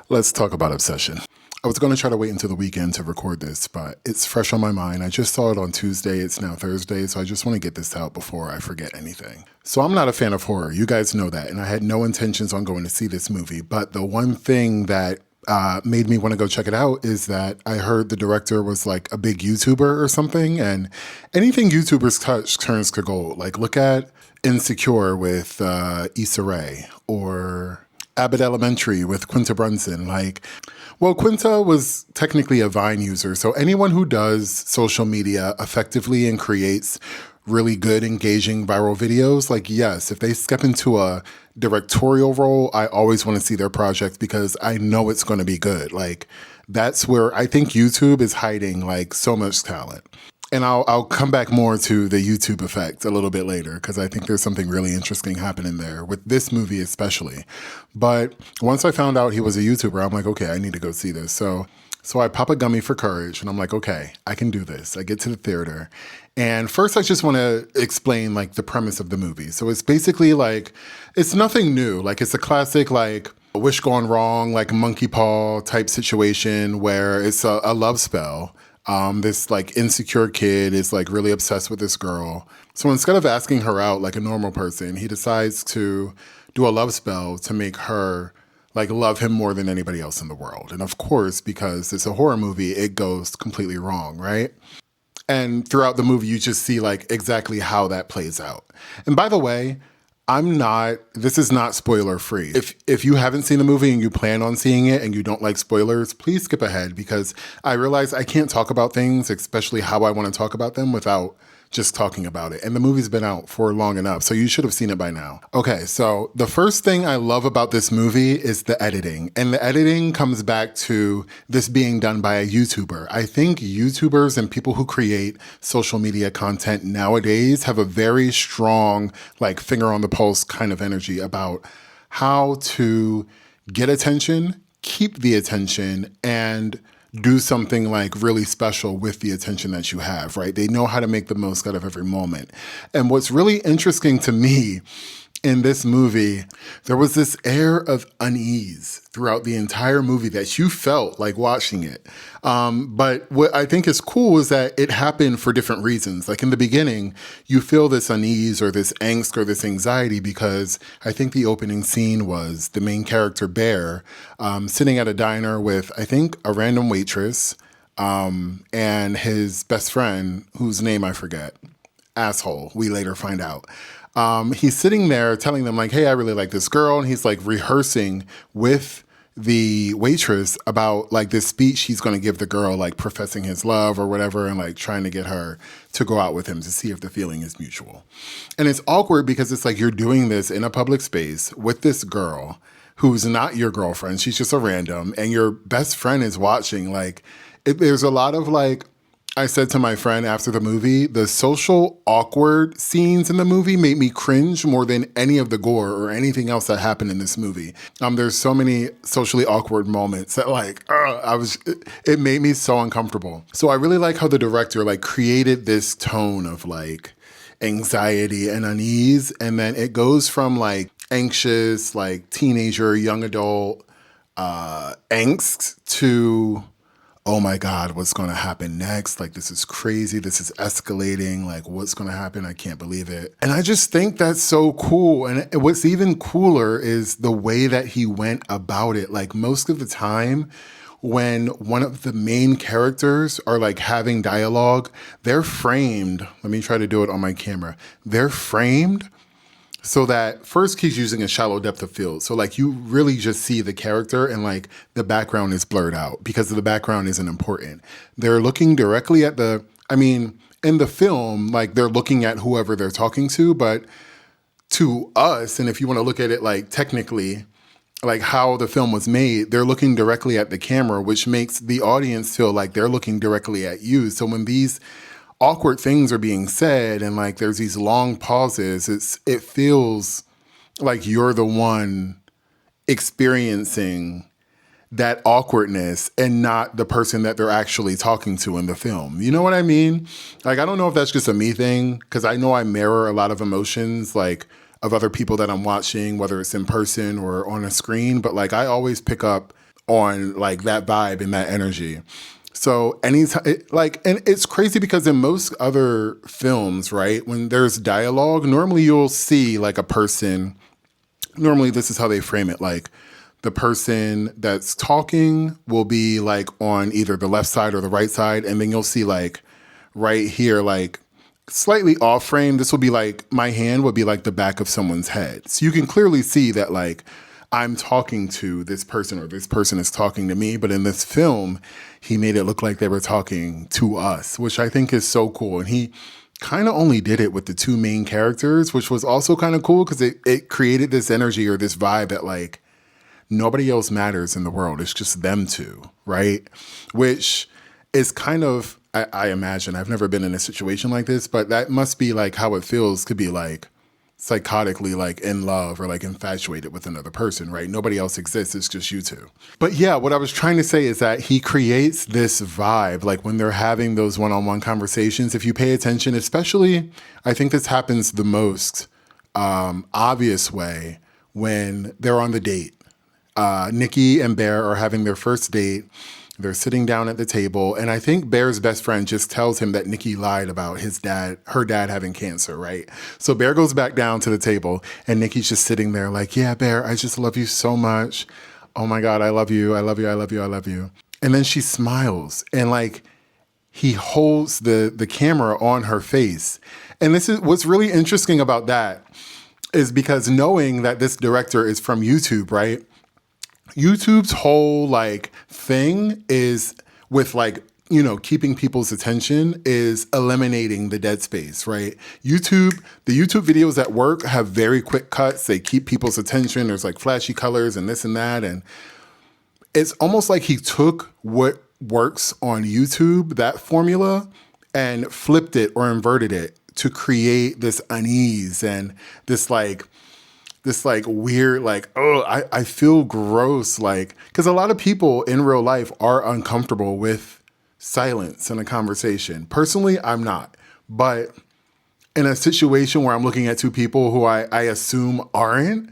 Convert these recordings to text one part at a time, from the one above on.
Let's talk about Obsession. I was going to try to wait until the weekend to record this, but it's fresh on my mind. I just saw it on Tuesday. It's now Thursday, so I just want to get this out before I forget anything. So I'm not a fan of horror. You guys know that, and I had no intentions on going to see this movie. But the one thing that made me want to go check it out is that I heard the director was like a big YouTuber or something, and anything YouTubers touch turns to gold. Like, look at Insecure with Issa Rae, or Abbott Elementary with Quinta Brunson. Well, Quinta was technically a Vine user, so anyone who does social media effectively and creates really good, engaging viral videos, yes, if they step into a directorial role, I always want to see their project because I know it's going to be good. That's where I think YouTube is hiding so much talent. And I'll come back more to the YouTube effect a little bit later because I think there's something really interesting happening there with this movie especially. But once I found out he was a YouTuber, I'm like, okay, I need to go see this. So I pop a gummy for courage and I'm like, okay, I can do this. I get to the theater. And first I just want to explain the premise of the movie. So it's basically it's nothing new. It's a classic a wish gone wrong, monkey paw type situation where it's a love spell. This insecure kid is really obsessed with this girl. So instead of asking her out like a normal person, he decides to do a love spell to make her love him more than anybody else in the world. And of course, because it's a horror movie, it goes completely wrong, right? And throughout the movie, you just see exactly how that plays out. And by the way, this is not spoiler free. If you haven't seen the movie and you plan on seeing it and you don't like spoilers, please skip ahead because I realize I can't talk about things, especially how I want to talk about them without just talking about it. And the movie's been out for long enough, so you should have seen it by now. Okay, so the first thing I love about this movie is the editing. And the editing comes back to this being done by a YouTuber. I think YouTubers and people who create social media content nowadays have a very strong, finger on the pulse kind of energy about how to get attention, keep the attention, and do something really special with the attention that you have, right? They know how to make the most out of every moment. And what's really interesting to me in this movie, there was this air of unease throughout the entire movie that you felt watching it. But what I think is cool is that it happened for different reasons. In the beginning, you feel this unease or this angst or this anxiety because I think the opening scene was the main character, Bear, sitting at a diner with, I think, a random waitress and his best friend, whose name I forget. Asshole, we later find out. He's sitting there telling them hey, I really like this girl. And he's rehearsing with the waitress about this speech he's going to give the girl, professing his love or whatever, and trying to get her to go out with him to see if the feeling is mutual. And it's awkward because it's you're doing this in a public space with this girl who's not your girlfriend. She's just a random, and your best friend is watching. There's a lot of I said to my friend after the movie, the social awkward scenes in the movie made me cringe more than any of the gore or anything else that happened in this movie. There's so many socially awkward moments that it made me so uncomfortable. So I really like how the director created this tone of anxiety and unease. And then it goes from anxious, teenager, young adult, angst to, oh my God, what's going to happen next? This is crazy. This is escalating. What's going to happen? I can't believe it. And I just think that's so cool. And what's even cooler is the way that he went about it. Most of the time when one of the main characters are having dialogue, they're framed. Let me try to do it on my camera. They're framed so that first he's using a shallow depth of field. So you really just see the character and the background is blurred out because the background isn't important. They're looking directly at in the film, they're looking at whoever they're talking to, but to us, and if you want to look at it technically, how the film was made, they're looking directly at the camera, which makes the audience feel they're looking directly at you. So when these awkward things are being said and there's these long pauses, it feels like you're the one experiencing that awkwardness and not the person that they're actually talking to in the film. You know what I mean? I don't know if that's just a me thing, because I know I mirror a lot of emotions of other people that I'm watching, whether it's in person or on a screen, but I always pick up on like that vibe and that energy. So anytime, and it's crazy because in most other films, right, when there's dialogue, normally you'll see like a person. Normally, this is how they frame it. Like the person that's talking will be like on either the left side or the right side, and then you'll see like right here, like slightly off frame. This will be like my hand would be like the back of someone's head, so you can clearly see that like I'm talking to this person or this person is talking to me. But in this film, he made it look like they were talking to us, which I think is so cool. And he kind of only did it with the two main characters, which was also kind of cool because it created this energy or this vibe that like nobody else matters in the world. It's just them two, right? Which is kind of, I imagine, I've never been in a situation like this, but that must be like how it feels to be like psychotically like in love or like infatuated with another person, right? Nobody else exists. It's just you two. But yeah, what I was trying to say is that he creates this vibe, like when they're having those one-on-one conversations, if you pay attention, especially, I think this happens the most obvious way when they're on the date. Nikki and Bear are having their first date. They're sitting down at the table, and I think Bear's best friend just tells him that Nikki lied about her dad having cancer, right? So Bear goes back down to the table, and Nikki's just sitting there like, yeah, Bear, I just love you so much. Oh my God, I love you, I love you, I love you, I love you. And then she smiles, and like he holds the camera on her face. And this is what's really interesting about that is because knowing that this director is from YouTube, right? YouTube's whole like thing is with like, you know, keeping people's attention is eliminating the dead space, right? the YouTube videos that work have very quick cuts. They keep people's attention. There's like flashy colors and this and that. And it's almost like he took what works on YouTube, that formula, and flipped it or inverted it to create this unease and this weird, like, oh, I feel gross. Like, because a lot of people in real life are uncomfortable with silence in a conversation. Personally, I'm not. But in a situation where I'm looking at two people who I assume aren't,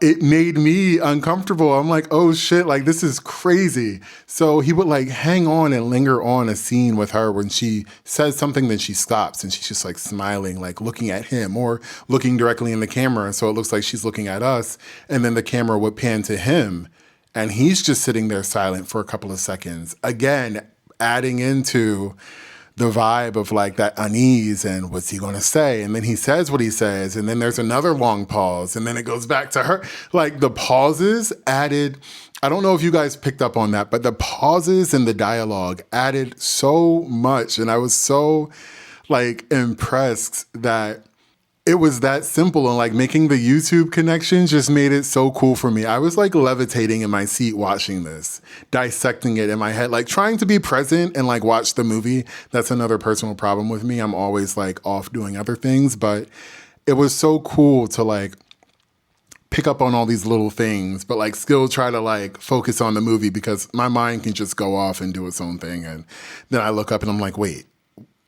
it made me uncomfortable. I'm like, oh shit, like this is crazy. So he would like hang on and linger on a scene with her when she says something, then she stops and she's just like smiling, like looking at him or looking directly in the camera. So it looks like she's looking at us. And then the camera would pan to him and he's just sitting there silent for a couple of seconds. Again, adding into the vibe of like that unease and what's he going to say? And then he says what he says. And then there's another long pause. And then it goes back to her. Like the pauses added, I don't know if you guys picked up on that, but the pauses and the dialogue added so much. And I was so like impressed that it was that simple, and like making the YouTube connection just made it so cool for me. I was like levitating in my seat watching this, dissecting it in my head, like trying to be present and like watch the movie. That's another personal problem with me. I'm always like off doing other things, but it was so cool to like pick up on all these little things, but like still try to like focus on the movie because my mind can just go off and do its own thing. And then I look up and I'm like, wait,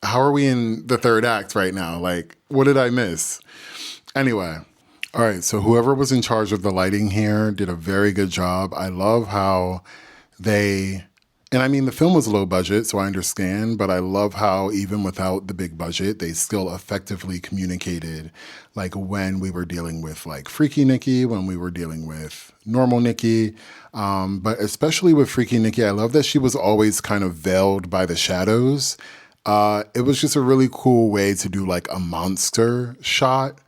how are we in the third act right now? Like, what did I miss? Anyway, all right, so whoever was in charge of the lighting here did a very good job. I love how and I mean, the film was low budget, so I understand, but I love how even without the big budget, they still effectively communicated, like when we were dealing with like Freaky Nikki, when we were dealing with normal Nikki, but especially with Freaky Nikki, I love that she was always kind of veiled by the shadows. It was just a really cool way to do like a monster shot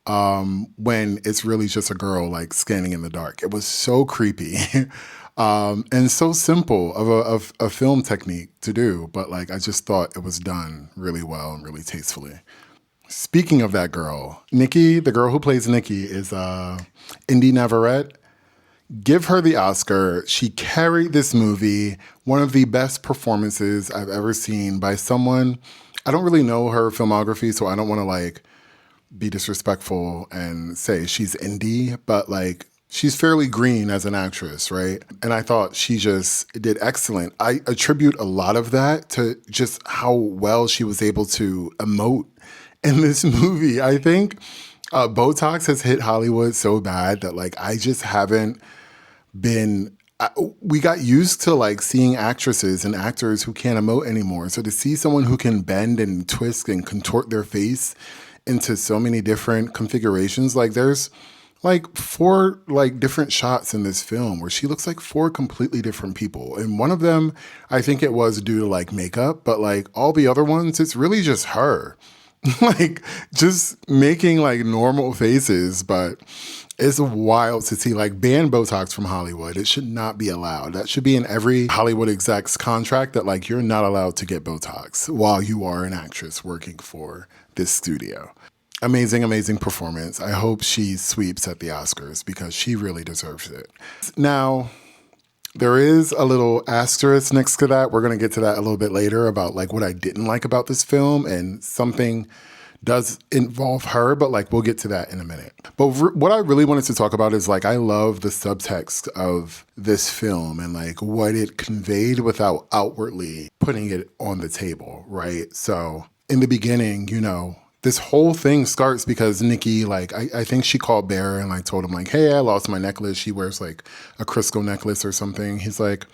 when it's really just a girl like standing in the dark. It was so creepy and so simple of a film technique to do. But like I just thought it was done really well and really tastefully. Speaking of that girl, Nikki, the girl who plays Nikki is Indy Navarrete. Give her the Oscar. She carried this movie, one of the best performances I've ever seen by someone. I don't really know her filmography, so I don't want to like be disrespectful and say she's indie, but like she's fairly green as an actress, right? And I thought she just did excellent. I attribute a lot of that to just how well she was able to emote in this movie. I think Botox has hit Hollywood so bad that like I just haven't been we got used to like seeing actresses and actors who can't emote anymore. So to see someone who can bend and twist and contort their face into so many different configurations, like there's like 4 like different shots in this film where she looks like 4 completely different people. And one of them, I think it was due to like makeup, but like all the other ones, it's really just her. Like just making like normal faces, but it's wild to see. Like, ban Botox from Hollywood. It should not be allowed. That should be in every Hollywood exec's contract, that like you're not allowed to get Botox while you are an actress working for this studio. Amazing, amazing performance. I hope she sweeps at the Oscars because she really deserves it. Now, there is a little asterisk next to that. We're going to get to that a little bit later about like what I didn't like about this film, and something does involve her, but like we'll get to that in a minute. But what I really wanted to talk about is like I love the subtext of this film and like what it conveyed without outwardly putting it on the table, right? So in the beginning, you know, this whole thing starts because Nikki, like, I think she called Bear and like told him like, hey, I lost my necklace. She wears like a crystal necklace or something. He's like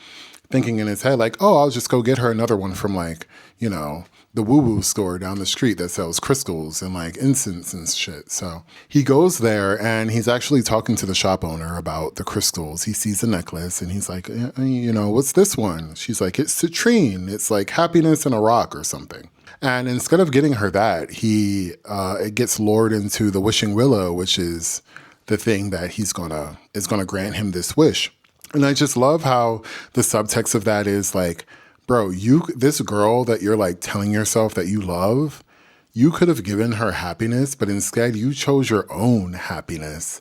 thinking in his head like, oh, I'll just go get her another one from like, you know, the woo-woo store down the street that sells crystals and like incense and shit. So he goes there and he's actually talking to the shop owner about the crystals. He sees the necklace and he's like, you know, what's this one? She's like, it's citrine. It's like happiness in a rock or something. And instead of getting her that, it gets lured into the Wishing Willow, which is the thing that is gonna grant him this wish. And I just love how the subtext of that is like, bro, this girl that you're like telling yourself that you love, you could have given her happiness, but instead you chose your own happiness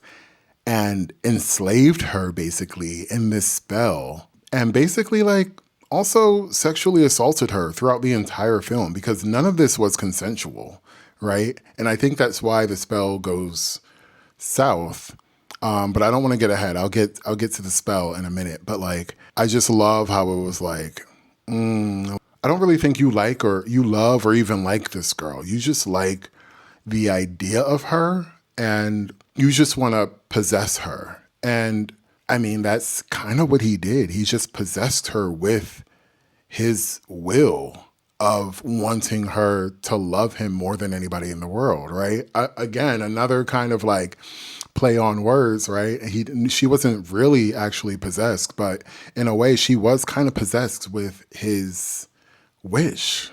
and enslaved her basically in this spell. And basically like also sexually assaulted her throughout the entire film because none of this was consensual, right? And I think that's why the spell goes south. But I don't want to get ahead. I'll get to the spell in a minute. But like, I just love how it was like, I don't really think you like or you love or even like this girl. You just like the idea of her and you just want to possess her. And I mean, that's kind of what he did. He just possessed her with his will of wanting her to love him more than anybody in the world, right? Again, another kind of like play on words, right? She wasn't really actually possessed, but in a way she was kind of possessed with his wish,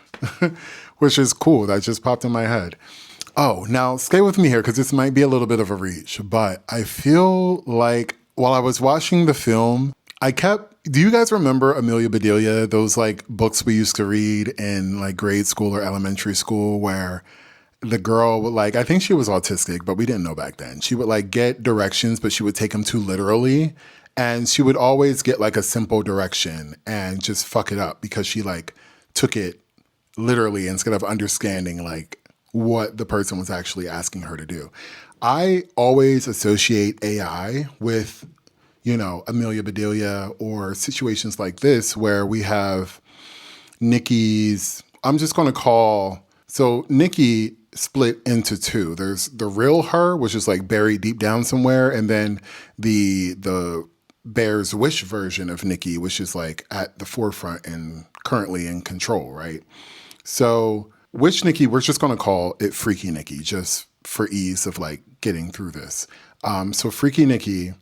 which is cool. That just popped in my head. Oh, now stay with me here because this might be a little bit of a reach, but I feel like while I was watching the film, do you guys remember Amelia Bedelia, those like books we used to read in like grade school or elementary school where the girl would like, I think she was autistic, but we didn't know back then. She would like get directions, but she would take them too literally. And she would always get like a simple direction and just fuck it up because she like took it literally instead of understanding like what the person was actually asking her to do. I always associate AI with, you know, Amelia Bedelia or situations like this where we have Nikki's, so Nikki split into 2. There's the real her, which is like buried deep down somewhere, and then the Bear's Wish version of Nikki, which is like at the forefront and currently in control, right? So Wish Nikki, we're just going to call it Freaky Nikki, just for ease of like getting through this. So Freaky Nikki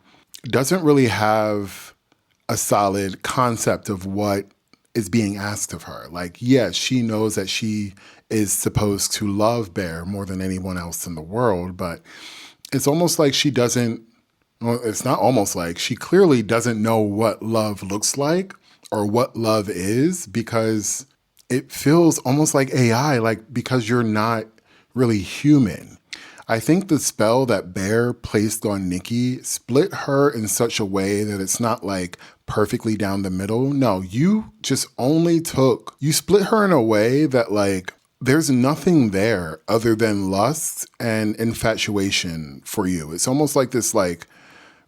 doesn't really have a solid concept of what is being asked of her. Like, yes, she knows that she is supposed to love Bear more than anyone else in the world, but it's almost like she doesn't, well, it's not almost like, she clearly doesn't know what love looks like or what love is because it feels almost like AI, like because you're not really human. I think the spell that Bear placed on Nikki split her in such a way that it's not like perfectly down the middle. No, you just you split her in a way that like there's nothing there other than lust and infatuation for you. It's almost like this like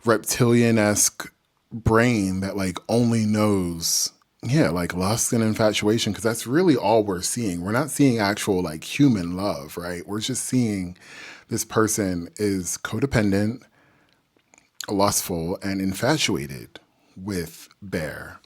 reptilian-esque brain that like only knows, like lust and infatuation, because that's really all we're seeing. We're not seeing actual like human love, right? We're just seeing this person is codependent, lustful, and infatuated with Bear.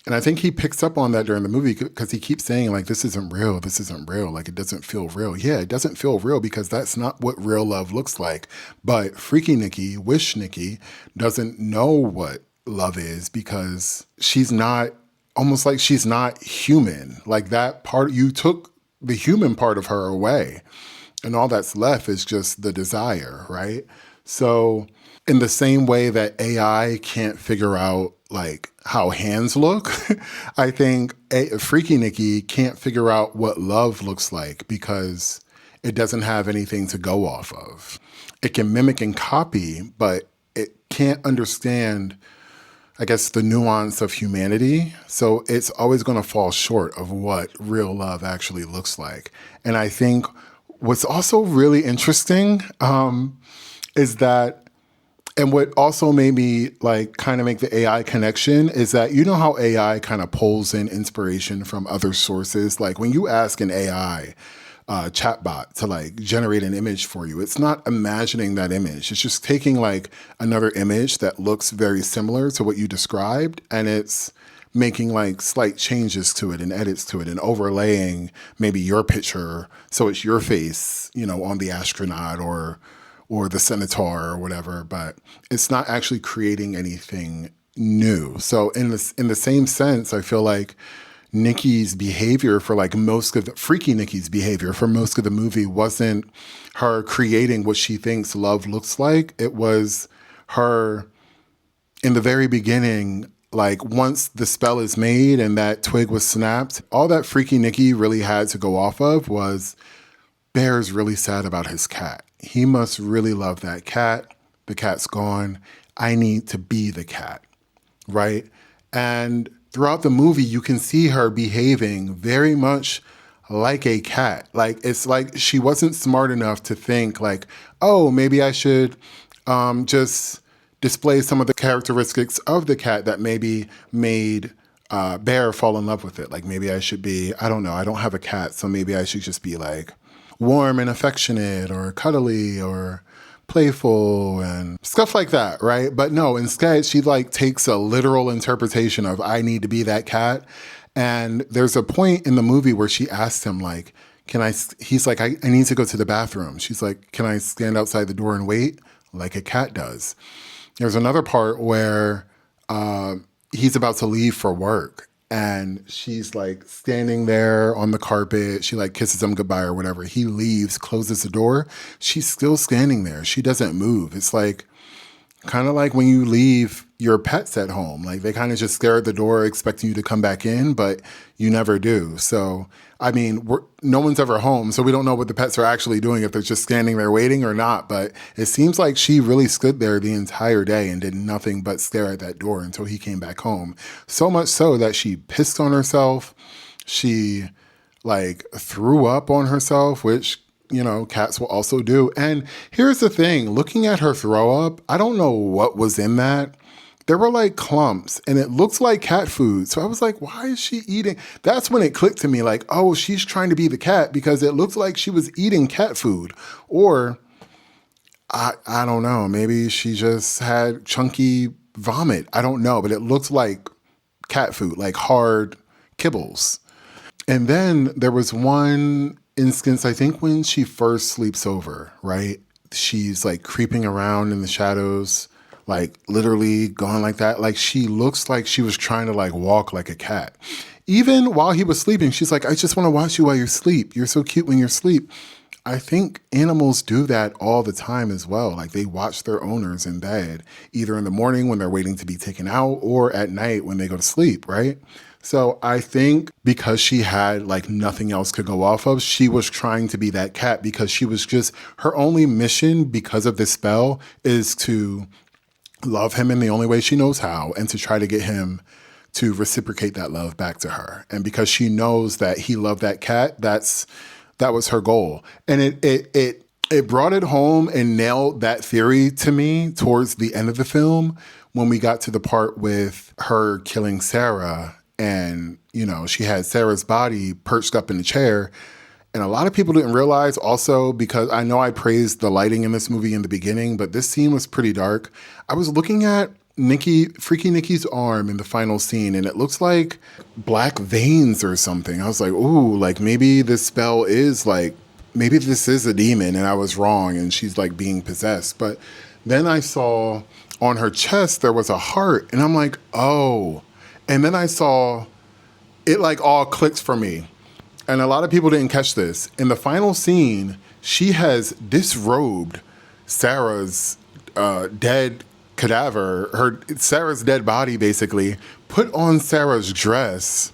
And I think he picks up on that during the movie because he keeps saying, like, this isn't real. This isn't real. Like, it doesn't feel real. Yeah, it doesn't feel real because that's not what real love looks like. But Freaky Nikki, Wish Nikki, doesn't know what love is because she's not, almost like she's not human. Like that part, you took the human part of her away. And all that's left is just the desire, right? So in the same way that AI can't figure out like how hands look, I think Freaky Nikki can't figure out what love looks like because it doesn't have anything to go off of. It can mimic and copy, but it can't understand, I guess, the nuance of humanity. So it's always going to fall short of what real love actually looks like. And I think what's also really interesting is that, and what also made me like kind of make the AI connection is that, you know how AI kind of pulls in inspiration from other sources? Like when you ask an AI chatbot to like generate an image for you, it's not imagining that image. It's just taking like another image that looks very similar to what you described, and it's making like slight changes to it and edits to it and overlaying maybe your picture so it's your face, you know, on the astronaut or the Centaur or whatever, but it's not actually creating anything new. So in the same sense, I feel like Nikki's behavior for like Freaky Nikki's behavior for most of the movie wasn't her creating what she thinks love looks like. It was her in the very beginning, like once the spell is made and that twig was snapped, all that Freaky Nikki really had to go off of was Bear's really sad about his cat. He must really love that cat. The cat's gone. I need to be the cat, right? And throughout the movie, you can see her behaving very much like a cat. Like, it's like she wasn't smart enough to think like, oh, maybe I should just display some of the characteristics of the cat that maybe made Bear fall in love with it. Like maybe I should be, I don't know, I don't have a cat, so maybe I should just be like warm and affectionate or cuddly or playful and stuff like that, right? But no, instead she like takes a literal interpretation of I need to be that cat. And there's a point in the movie where she asks him like, he's like, I need to go to the bathroom. She's like, can I stand outside the door and wait? Like a cat does. There's another part where he's about to leave for work and she's like standing there on the carpet. She like kisses him goodbye or whatever. He leaves, closes the door. She's still standing there. She doesn't move. It's like kind of like when you leave your pets at home. Like they kind of just stare at the door expecting you to come back in, but you never do. So, I mean, no one's ever home, so we don't know what the pets are actually doing, if they're just standing there waiting or not. But it seems like she really stood there the entire day and did nothing but stare at that door until he came back home. So much so that she pissed on herself. She like threw up on herself, which, you know, cats will also do. And here's the thing, looking at her throw up, I don't know what was in that. There were like clumps and it looked like cat food. So I was like, why is she eating? That's when it clicked to me like, oh, she's trying to be the cat because it looks like she was eating cat food. Or I don't know, maybe she just had chunky vomit. I don't know, but it looked like cat food, like hard kibbles. And then there was one instance, I think when she first sleeps over, right? She's like creeping around in the shadows, like literally going like that. Like she looks like she was trying to like walk like a cat. Even while he was sleeping, she's like, I just want to watch you while you sleep. You're so cute when you're asleep. I think animals do that all the time as well. Like they watch their owners in bed, either in the morning when they're waiting to be taken out or at night when they go to sleep, right? So I think because she had like nothing else to go off of, she was trying to be that cat because she was just, her only mission because of this spell is to love him in the only way she knows how and to try to get him to reciprocate that love back to her. And because she knows that he loved that cat, that was her goal. And it brought it home and nailed that theory to me towards the end of the film when we got to the part with her killing Sarah. And, you know, she had Sarah's body perched up in the chair. And a lot of people didn't realize also, because I know I praised the lighting in this movie in the beginning, but this scene was pretty dark. I was looking at Freaky Nikki's arm in the final scene, and it looks like black veins or something. I was like, ooh, like maybe this spell is like, maybe this is a demon and I was wrong and she's like being possessed. But then I saw on her chest there was a heart, and I'm like, oh. And then I saw it like all clicked for me. And a lot of people didn't catch this. In the final scene, she has disrobed Sarah's dead cadaver, Sarah's dead body basically, put on Sarah's dress,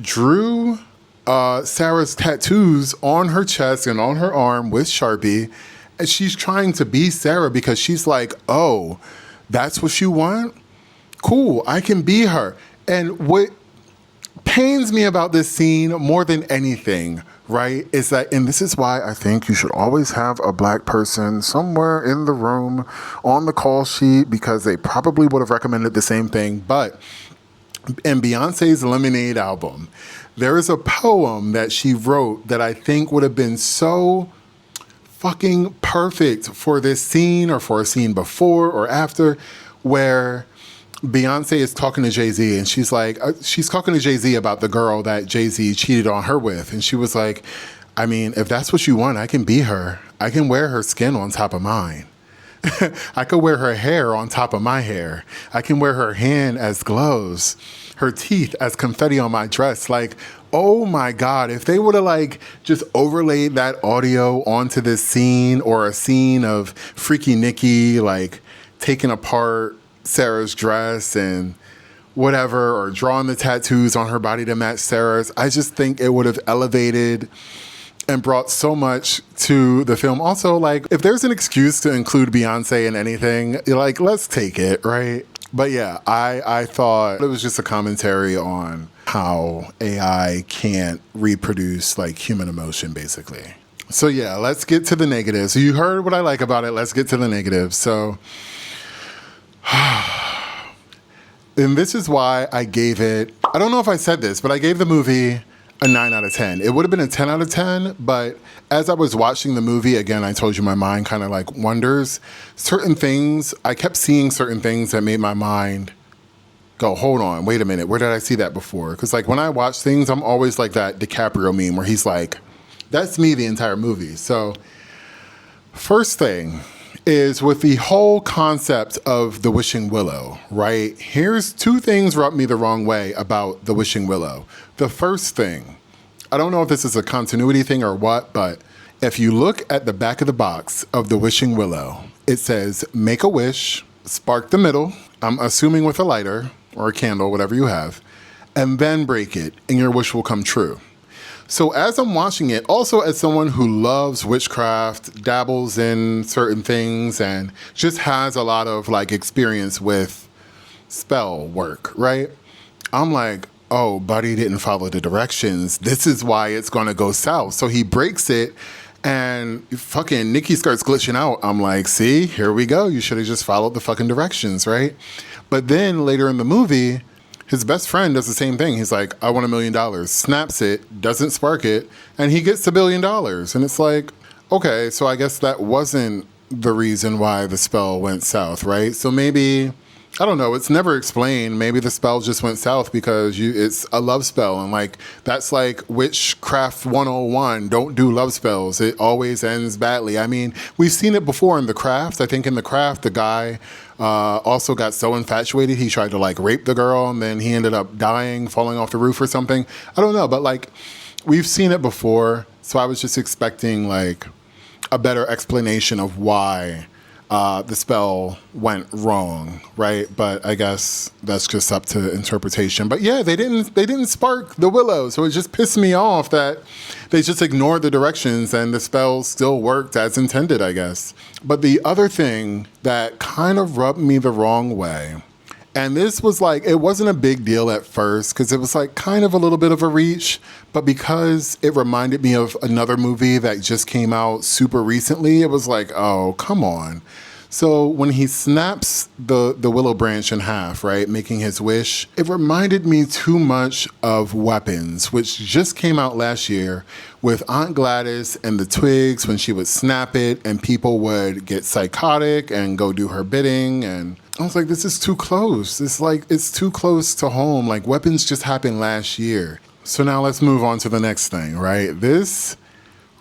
drew Sarah's tattoos on her chest and on her arm with Sharpie, and she's trying to be Sarah because she's like, oh, that's what you want? Cool, I can be her. And what pains me about this scene more than anything, right, is that, and this is why I think you should always have a black person somewhere in the room on the call sheet, because they probably would have recommended the same thing. But in Beyonce's Lemonade album, there is a poem that she wrote that I think would have been so fucking perfect for this scene or for a scene before or after, where Beyonce is talking to Jay-Z, and she's like, she's talking to Jay-Z about the girl that Jay-Z cheated on her with. And she was like, I mean, if that's what you want, I can be her. I can wear her skin on top of mine. I could wear her hair on top of my hair. I can wear her hand as gloves, her teeth as confetti on my dress. Like, oh my God, if they would have like just overlaid that audio onto this scene, or a scene of Freaky Nikki like taking apart Sarah's dress and whatever, or drawing the tattoos on her body to match Sarah's, I just think it would have elevated and brought so much to the film. Also, like, if there's an excuse to include Beyonce in anything, like, let's take it, right? But yeah, I thought it was just a commentary on how AI can't reproduce like human emotion, basically. So yeah, let's get to the negatives. So you heard what I like about it. Let's get to the negatives. So and this is why I gave it, I don't know if I said this, but I gave the movie a 9 out of 10. It would have been a 10 out of 10, but as I was watching the movie, again, I told you my mind kind of like wonders. Certain things, I kept seeing certain things that made my mind go, hold on, wait a minute, where did I see that before? Because like when I watch things, I'm always like that DiCaprio meme where he's like, that's me the entire movie. So first thing is with the whole concept of the Wishing Willow, right? Here's two things rubbed me the wrong way about the Wishing Willow. The first thing, I don't know if this is a continuity thing or what, but if you look at the back of the box of the Wishing Willow, it says, make a wish, spark the middle, I'm assuming with a lighter or a candle, whatever you have, and then break it, and your wish will come true. So as I'm watching it, also as someone who loves witchcraft, dabbles in certain things, and just has a lot of like experience with spell work, right? I'm like, oh, buddy didn't follow the directions. This is why it's going to go south. So he breaks it, and fucking Nikki starts glitching out. I'm like, see, here we go. You should have just followed the fucking directions, right? But then later in the movie, his best friend does the same thing. He's like, I want $1 million, snaps it, doesn't spark it, and he gets $1 billion. And it's like, okay, so I guess that wasn't the reason why the spell went south, right? So maybe, I don't know, it's never explained. Maybe the spell just went south because it's a love spell. And like, that's like Witchcraft 101, don't do love spells. It always ends badly. I mean, we've seen it before in The Craft. I think in The Craft, the guy also got so infatuated, he tried to like rape the girl, and then he ended up dying, falling off the roof or something. I don't know, but like, we've seen it before. So I was just expecting like a better explanation of why the spell went wrong, right? But I guess that's just up to interpretation. But yeah, they didn't spark the willow, so it just pissed me off that they just ignored the directions and the spell still worked as intended, I guess. But the other thing that kind of rubbed me the wrong way, and this was like, it wasn't a big deal at first because it was like kind of a little bit of a reach, but because it reminded me of another movie that just came out super recently, it was like, oh, come on. So when he snaps the willow branch in half, right, making his wish, it reminded me too much of Weapons, which just came out last year with Aunt Gladys and the twigs when she would snap it and people would get psychotic and go do her bidding. And I was like, this is too close. It's too close to home. Like, Weapons just happened last year. So now let's move on to the next thing, right? This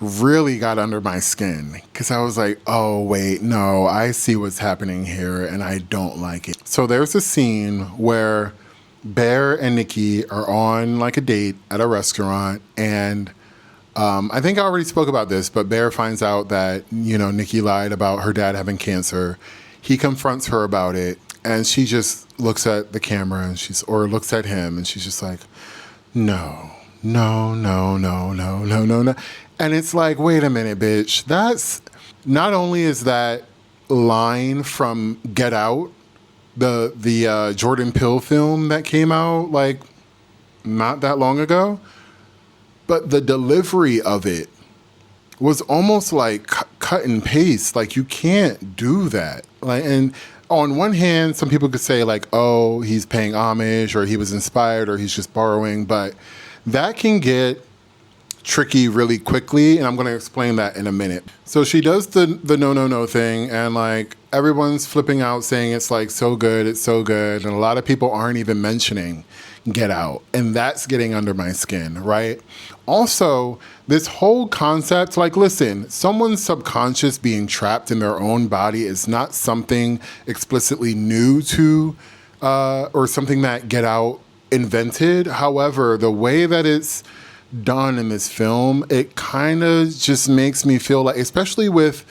really got under my skin because I was like, oh, wait, no, I see what's happening here and I don't like it. So there's a scene where Bear and Nikki are on like a date at a restaurant, and I think I already spoke about this, but Bear finds out that, Nikki lied about her dad having cancer. He confronts her about it, and she just looks at the camera or looks at him, and she's just like, no. And it's like, wait a minute, bitch. That's not only is that line from Get Out, the Jordan Peele film that came out like not that long ago, but the delivery of it was almost like cut and paste. Like, you can't do that. Like, and on one hand, some people could say like, oh, he's paying homage, or he was inspired, or he's just borrowing, but that can get tricky really quickly, and I'm going to explain that in a minute. So she does the no thing, and like everyone's flipping out saying it's like so good, and a lot of people aren't even mentioning Get Out, and that's getting under my skin, right? Also, this whole concept, like, listen, someone's subconscious being trapped in their own body is not something explicitly new to or something that Get Out invented. However, the way that it's done in this film, it kind of just makes me feel like, especially with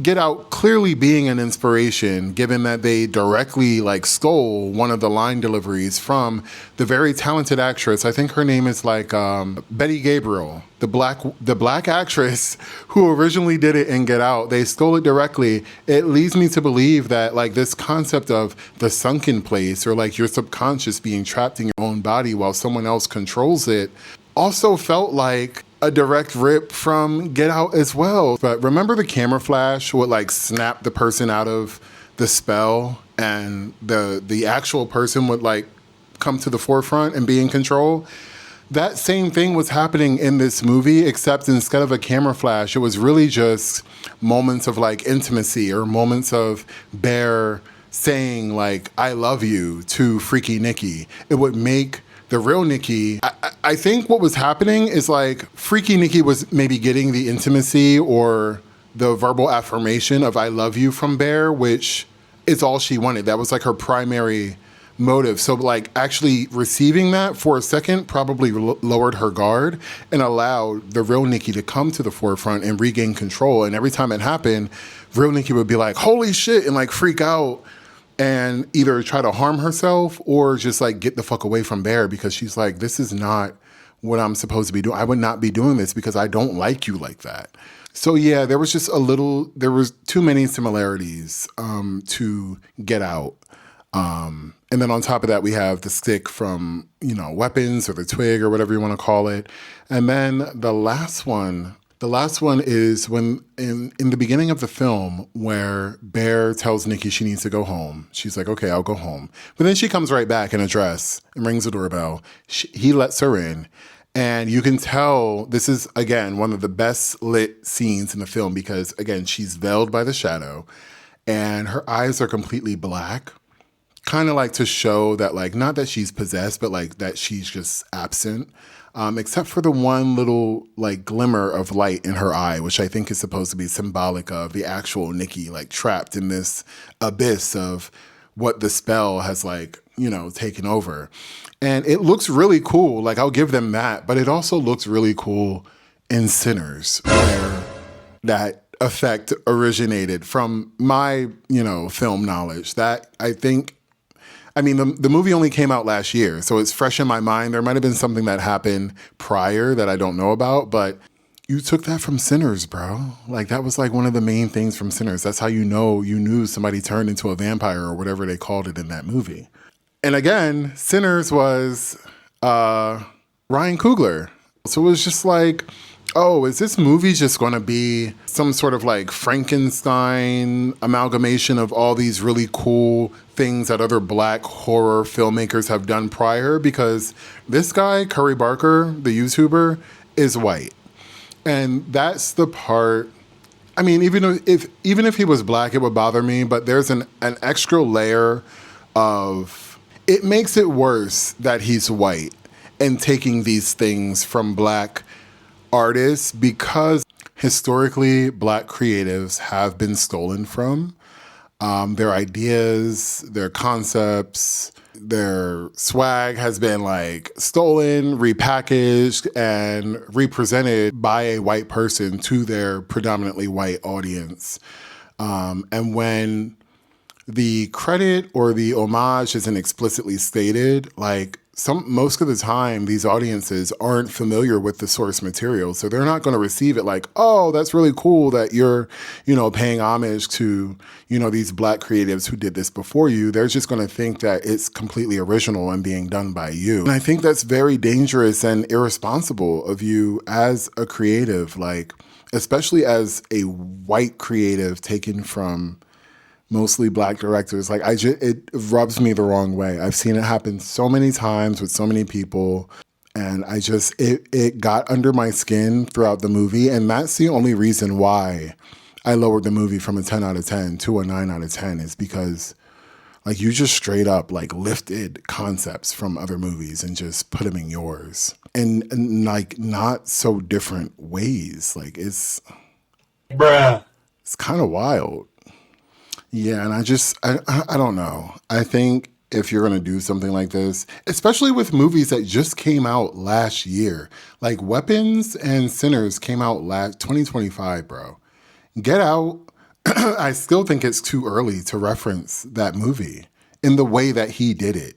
Get Out clearly being an inspiration, given that they directly like stole one of the line deliveries from the very talented actress. I think her name is like Betty Gabriel, the black actress who originally did it in Get Out. They stole it directly. It leads me to believe that like this concept of the sunken place, or like your subconscious being trapped in your own body while someone else controls it, also felt like a direct rip from Get Out as well. But remember the camera flash would like snap the person out of the spell, and the actual person would like come to the forefront and be in control? That same thing was happening in this movie, except instead of a camera flash, it was really just moments of like intimacy, or moments of Bear saying like, I love you to Freaky Nikki. It would make the real Nikki, I think what was happening is like Freaky Nikki was maybe getting the intimacy or the verbal affirmation of I love you from Bear, which is all she wanted. That was like her primary motive. So like actually receiving that for a second probably lowered her guard and allowed the real Nikki to come to the forefront and regain control. And every time it happened, real Nikki would be like, holy shit, and like freak out and either try to harm herself or just like get the fuck away from Bear, because she's like, this is not what I'm supposed to be doing. I would not be doing this because I don't like you like that. So yeah, there was too many similarities to Get Out. And then on top of that, we have the stick from, Weapons, or the twig, or whatever you want to call it. And then the last one is when in the beginning of the film, where Bear tells Nikki she needs to go home. She's like, okay, I'll go home. But then she comes right back in a dress and rings the doorbell. He lets her in. And you can tell this is, again, one of the best lit scenes in the film, because, again, she's veiled by the shadow and her eyes are completely black. Kind of like to show that, like, not that she's possessed, but like that she's just absent. Except for the one little like glimmer of light in her eye, which I think is supposed to be symbolic of the actual Nikki, like trapped in this abyss of what the spell has like, taken over. And it looks really cool. Like, I'll give them that, but it also looks really cool in Sinners, where that effect originated from my, film knowledge. That the movie only came out last year, so it's fresh in my mind. There might have been something that happened prior that I don't know about, but you took that from Sinners, bro. Like, that was like one of the main things from Sinners. That's how you knew somebody turned into a vampire, or whatever they called it in that movie. And again, Sinners was Ryan Coogler. So it was just like, oh, is this movie just going to be some sort of like Frankenstein amalgamation of all these really cool things that other black horror filmmakers have done prior? Because this guy, Curry Barker, the YouTuber, is white. And that's the part. I mean, even if he was black, it would bother me, but there's an extra layer of, it makes it worse that he's white and taking these things from black artists, because historically black creatives have been stolen from. Their ideas, their concepts, their swag has been like stolen, repackaged, and represented by a white person to their predominantly white audience. And when the credit or the homage isn't explicitly stated, like most of the time, these audiences aren't familiar with the source material. So they're not going to receive it like, oh, that's really cool that you're, paying homage to, these black creatives who did this before you. They're just going to think that it's completely original and being done by you. And I think that's very dangerous and irresponsible of you as a creative, like, especially as a white creative taken from mostly black directors. Like, it rubs me the wrong way. I've seen it happen so many times with so many people, and it got under my skin throughout the movie, and that's the only reason why I lowered the movie from a 10 out of 10 to a 9 out of 10, is because like you just straight up like lifted concepts from other movies and just put them in yours, and like not so different ways. Like it's kind of wild. Yeah, and I don't know. I think if you're going to do something like this, especially with movies that just came out last year, like Weapons and Sinners came out 2025, bro. Get Out, I still think it's too early to reference that movie in the way that he did it.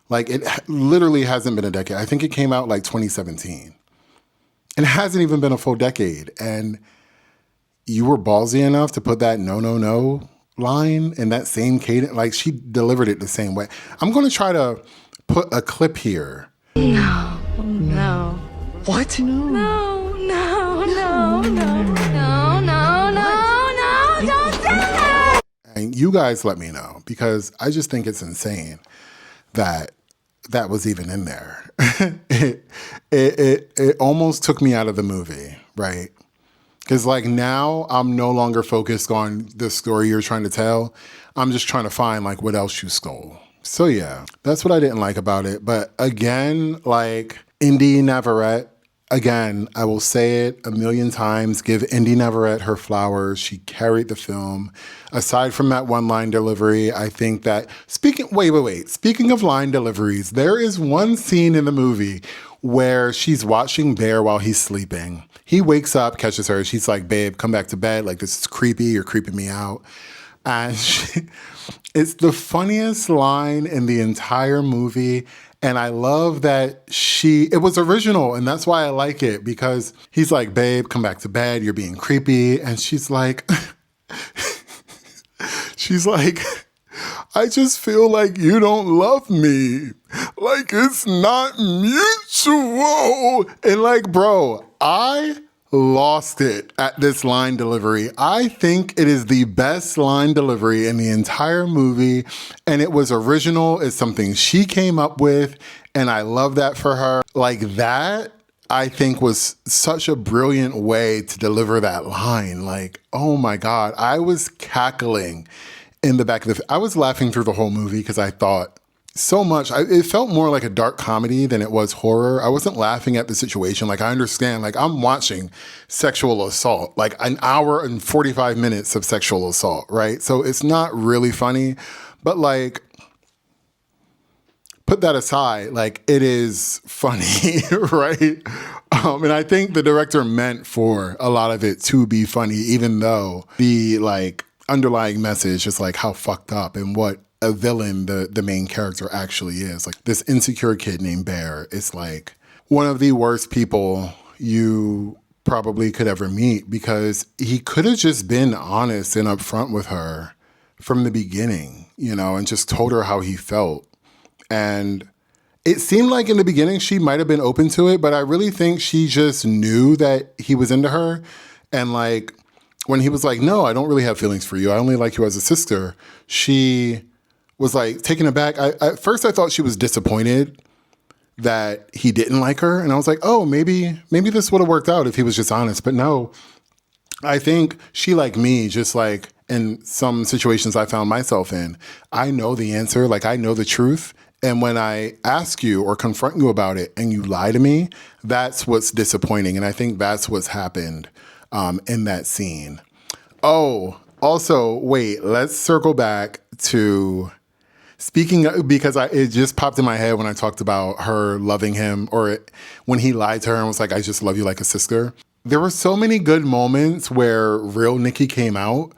Like, it literally hasn't been a decade. I think it came out like 2017. And it hasn't even been a full decade. And you were ballsy enough to put that no line in that same cadence. Like, she delivered it the same way. I'm going to try to put a clip here. No. What? No, don't do that! And you guys let me know, because I just think it's insane that that was even in there. It almost took me out of the movie, right? Because like now I'm no longer focused on the story you're trying to tell. I'm just trying to find like what else you stole. So yeah, that's what I didn't like about it. But again, like Indy Navarrete, again, I will say it a million times, give Indy Navarrete her flowers. She carried the film. Aside from that one line delivery, I think that speaking of line deliveries, there is one scene in the movie where she's watching Bear while he's sleeping. He wakes up, catches her. She's like, babe, come back to bed. Like, this is creepy. You're creeping me out. And it's the funniest line in the entire movie. And I love that it was original. And that's why I like it, because he's like, babe, come back to bed. You're being creepy. And she's like, I just feel like you don't love me. Like, it's not mutual. And like, bro, I lost it at this line delivery. I think it is the best line delivery in the entire movie. And it was original. It's something she came up with. And I love that for her. Like, that, I think, was such a brilliant way to deliver that line. Like, oh my God, I was cackling in the back of I was laughing through the whole movie because I thought so much. It felt more like a dark comedy than it was horror. I wasn't laughing at the situation. Like, I understand, like, I'm watching sexual assault, like an hour and 45 minutes of sexual assault, right? So it's not really funny, but like, put that aside, like, it is funny, right? And I think the director meant for a lot of it to be funny, even though the like underlying message is like how fucked up and what a villain the main character actually is. Like, this insecure kid named Bear is like one of the worst people you probably could ever meet, because he could have just been honest and upfront with her from the beginning, and just told her how he felt. And it seemed like in the beginning she might have been open to it, but I really think she just knew that he was into her. And like when he was like, no, I don't really have feelings for you. I only like you as a sister. She was like taken aback. At first I thought she was disappointed that he didn't like her. And I was like, oh, maybe this would have worked out if he was just honest. But no, I think she, like me, just like in some situations I found myself in, I know the answer. Like I know the truth. And when I ask you or confront you about it and you lie to me, that's what's disappointing. And I think that's what's happened in that scene. Oh, also, wait, let's circle back to because it just popped in my head when I talked about her loving him or when he lied to her and was like, I just love you like a sister. There were so many good moments where real Nikki came out.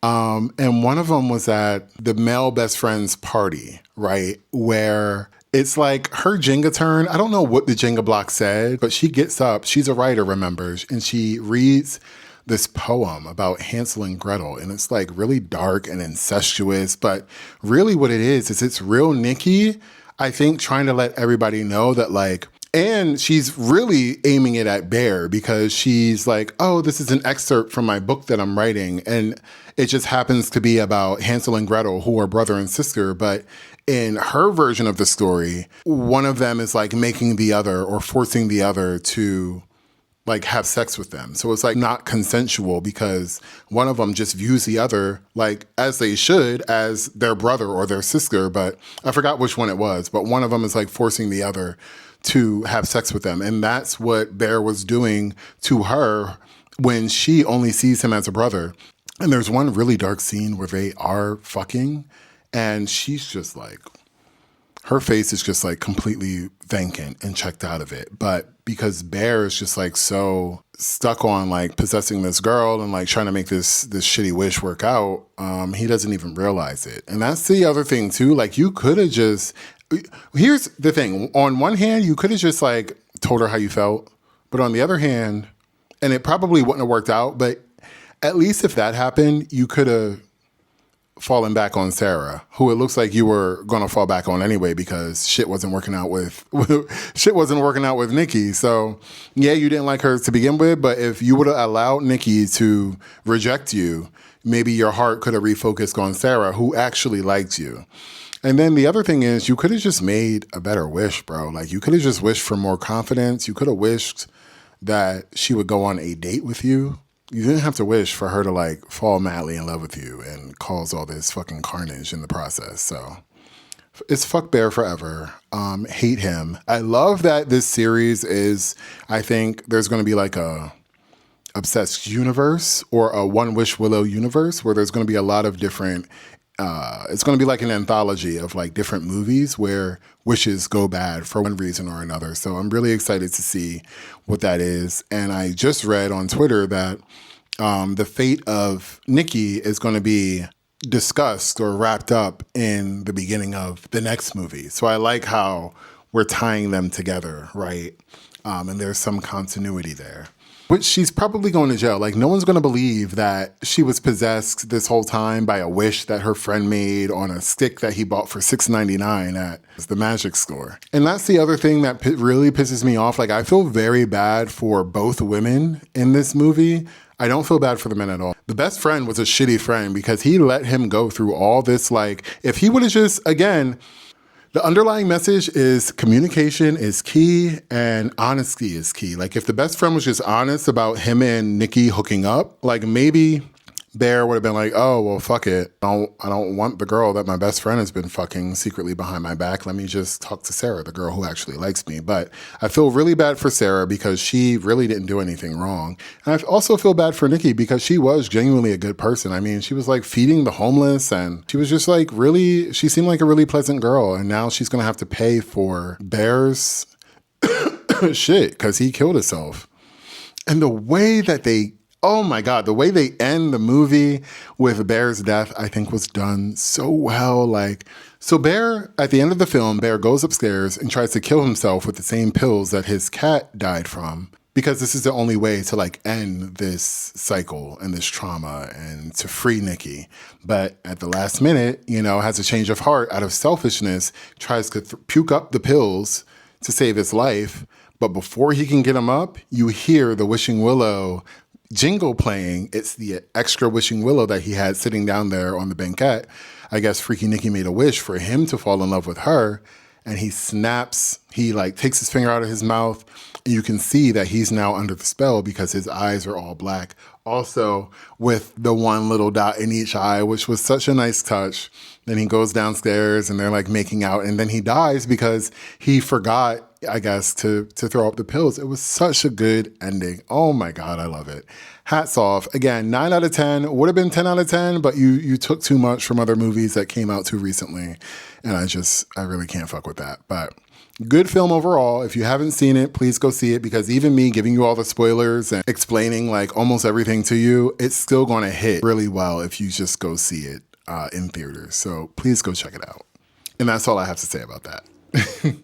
And one of them was at the male best friend's party, right? Where it's like her Jenga turn. I don't know what the Jenga block said, but she gets up. She's a writer, remembers, and she reads this poem about Hansel and Gretel. And it's like really dark and incestuous. But really what it is it's real Nikki, I think, trying to let everybody know that like, and she's really aiming it at Bear because she's like, oh, this is an excerpt from my book that I'm writing. And it just happens to be about Hansel and Gretel, who are brother and sister. But in her version of the story, one of them is like making the other or forcing the other to like have sex with them. So it's like not consensual because one of them just views the other like as they should as their brother or their sister. But I forgot which one it was. But one of them is like forcing the other to have sex with them. And that's what Bear was doing to her when she only sees him as a brother. And there's one really dark scene where they are fucking and she's just like, her face is just like completely vacant and checked out of it. But because Bear is just like so stuck on like possessing this girl and like trying to make this shitty wish work out, he doesn't even realize it. And that's the other thing too. Like you could have just, here's the thing. On one hand, you could have just like told her how you felt. But on the other hand, and it probably wouldn't have worked out, but at least if that happened, you could have fallen back on Sarah, who it looks like you were going to fall back on anyway because shit wasn't working out with Nikki. So yeah, you didn't like her to begin with, but if you would have allowed Nikki to reject you, maybe your heart could have refocused on Sarah, who actually liked you. And then the other thing is you could have just made a better wish, bro. Like you could have just wished for more confidence. You could have wished that she would go on a date with you. You didn't have to wish for her to like fall madly in love with you and cause all this fucking carnage in the process. So it's fuck Bear forever. Hate him. I love that this series is, I think there's going to be like a Obsessed universe or a One Wish Willow universe where there's going to be a lot of different, it's going to be like an anthology of like different movies where wishes go bad for one reason or another. So I'm really excited to see what that is. And I just read on Twitter that the fate of Nikki is going to be discussed or wrapped up in the beginning of the next movie. So I like how we're tying them together, right? And there's some continuity there. But she's probably going to jail. Like, no one's going to believe that she was possessed this whole time by a wish that her friend made on a stick that he bought for $6.99 at the magic store. And that's the other thing that really pisses me off. Like, I feel very bad for both women in this movie. I don't feel bad for the men at all. The best friend was a shitty friend because he let him go through all this. Like, if he would have just, again, the underlying message is communication is key and honesty is key. Like if the best friend was just honest about him and Nikki hooking up, like maybe Bear would have been like, oh, well, fuck it. I don't want the girl that my best friend has been fucking secretly behind my back. Let me just talk to Sarah, the girl who actually likes me. But I feel really bad for Sarah because she really didn't do anything wrong. And I also feel bad for Nikki because she was genuinely a good person. I mean, she was like feeding the homeless and she was just like really, she seemed like a really pleasant girl. And now she's going to have to pay for Bear's shit because he killed himself. And the way that oh my God, the way they end the movie with Bear's death, I think was done so well. Like, so Bear, at the end of the film, Bear goes upstairs and tries to kill himself with the same pills that his cat died from. because this is the only way to like end this cycle and this trauma and to free Nikki. But at the last minute, you know, has a change of heart out of selfishness, tries to puke up the pills to save his life. But before he can get him up, you hear the Wishing Willow jingle playing. It's the extra Wishing Willow that he had sitting down there on the banquette. I guess Freaky Nikki made a wish for him to fall in love with her. And he snaps, he like takes his finger out of his mouth. And you can see that he's now under the spell because his eyes are all black. Also with the one little dot in each eye, which was such a nice touch. Then he goes downstairs and they're like making out. And then he dies because he forgot, I guess, to throw up the pills. It was such a good ending. Oh my God, I love it. Hats off. Again, 9 out of 10. Would have been 10 out of 10, but you took too much from other movies that came out too recently. And I really can't fuck with that. But good film overall. If you haven't seen it, please go see it, because even me giving you all the spoilers and explaining like almost everything to you, it's still going to hit really well if you just go see it in theaters. So please go check it out. And that's all I have to say about that.